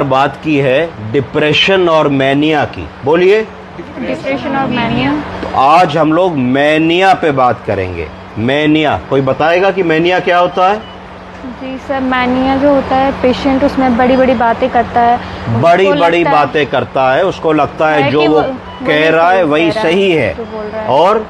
बात की है डिप्रेशन और मैनिया की। बोलिए। डिप्रेशन और मैनिया। तो आज हम लोग मैनिया पे बात करेंगे। मैनिया, कोई बताएगा कि मैनिया क्या होता है? जी सर, मैनिया जो होता है पेशेंट उसमें बड़ी बड़ी बातें करता है, बड़ी बड़ी बातें करता है, उसको लगता है जो वो कह रहा है वही सही है, और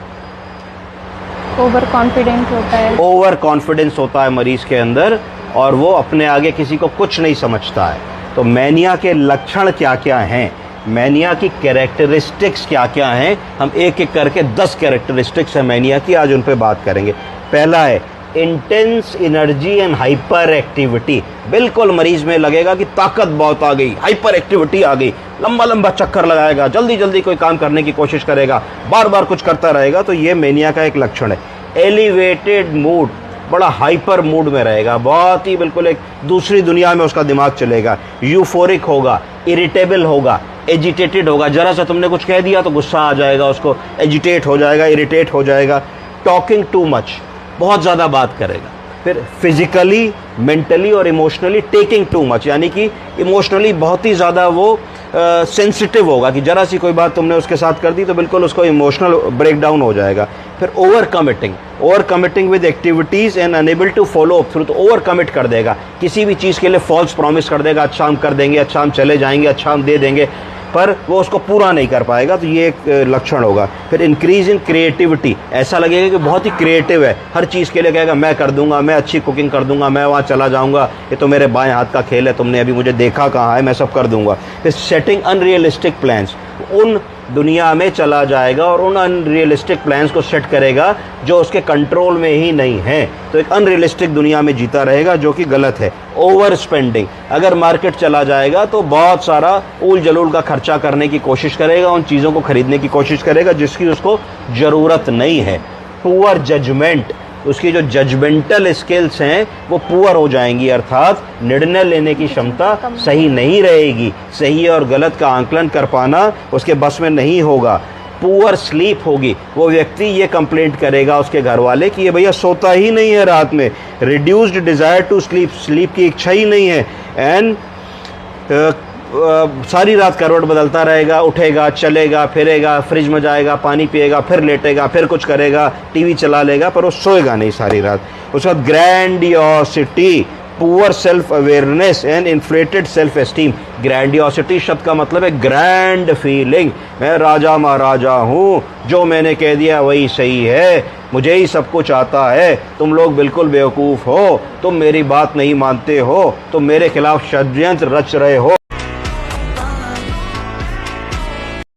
ओवर कॉन्फिडेंस होता है। ओवर कॉन्फिडेंस होता है मरीज के अंदर, और वो अपने आगे किसी को कुछ नहीं समझता है। तो मैनिया के लक्षण क्या क्या हैं, मैनिया की कैरेक्टरिस्टिक्स क्या क्या हैं, हम एक एक करके 10 कैरेक्टरिस्टिक्स है मैनिया की, आज उन पे बात करेंगे। पहला है intense energy and hyper activity. बिल्कुल मरीज में लगेगा कि ताकत बहुत आ गई, हाइपर एक्टिविटी आ गई, लंबा लंबा चक्कर लगाएगा, जल्दी जल्दी कोई काम करने की कोशिश करेगा, बार बार कुछ करता रहेगा, तो ये मैनिया का एक लक्षण है। एलिवेटेड मूड, बड़ा हाइपर मूड में रहेगा, बहुत ही बिल्कुल एक दूसरी दुनिया में उसका दिमाग चलेगा। यूफोरिक होगा, इरिटेबल होगा, एजिटेटेड होगा, जरा सा तुमने कुछ कह दिया तो गुस्सा आ जाएगा उसको, एजिटेट हो जाएगा, इरिटेट हो जाएगा। टॉकिंग टू मच, बहुत ज़्यादा बात करेगा। फिर फिजिकली, मेंटली और इमोशनली टेकिंग टू मच, यानी कि इमोशनली बहुत ही ज़्यादा वो सेंसिटिव होगा कि जरा सी कोई बात तुमने उसके साथ कर दी तो बिल्कुल उसको इमोशनल ब्रेकडाउन हो जाएगा। फिर over committing with activities and unable to follow up through, तो ओवर कमिट कर देगा, किसी भी चीज़ के लिए फॉल्स प्रॉमिस कर देगा, अच्छा हम कर देंगे, अच्छा हम चले जाएंगे, अच्छा हम दे देंगे, पर वो उसको पूरा नहीं कर पाएगा, तो ये एक लक्षण होगा। फिर इंक्रीज इन क्रिएटिविटी, ऐसा लगेगा कि बहुत ही क्रिएटिव है, हर चीज़ के लिए कहेगा मैं कर दूंगा, मैं अच्छी कुकिंग कर दूंगा, मैं वहाँ चला जाऊंगा, ये तो मेरे बाएं हाथ का खेल है, तुमने अभी मुझे देखा कहाँ है, मैं सब कर दूंगा। फिर सेटिंग अनरियलिस्टिक प्लान्स, उन दुनिया में चला जाएगा और उन अनरियलिस्टिक प्लान्स को सेट करेगा जो उसके कंट्रोल में ही नहीं है, तो एक अनरियलिस्टिक दुनिया में जीता रहेगा जो कि गलत है। ओवर स्पेंडिंग, अगर मार्केट चला जाएगा तो बहुत सारा ऊल जलूल का खर्चा करने की कोशिश करेगा, उन चीज़ों को खरीदने की कोशिश करेगा जिसकी उसको ज़रूरत नहीं है। पुअर जजमेंट, उसकी जो जजमेंटल स्किल्स हैं वो पुअर हो जाएंगी, अर्थात निर्णय लेने की क्षमता सही नहीं रहेगी, सही और गलत का आंकलन कर पाना उसके बस में नहीं होगा। पुअर स्लीप होगी, वो व्यक्ति ये कंप्लेंट करेगा उसके घर वाले कि ये भैया सोता ही नहीं है रात में, reduced desire to sleep, sleep की इच्छा ही नहीं है, एंड सारी रात करवट बदलता रहेगा, उठेगा, चलेगा, फिरेगा, फ्रिज में जाएगा, पानी पिएगा, फिर लेटेगा, फिर कुछ करेगा, टीवी चला लेगा, पर वो सोएगा नहीं सारी रात। उसके बाद grandiosity, poor self awareness and inflated self esteem. Grandiosity शब्द का मतलब है ग्रैंड फीलिंग, मैं राजा महाराजा हूँ, जो मैंने कह दिया वही सही है, मुझे ही सब कुछ आता है, तुम लोग बिल्कुल बेवकूफ़ हो, तुम मेरी बात नहीं मानते हो, तुम मेरे खिलाफ षड्यंत्र रच रहे हो।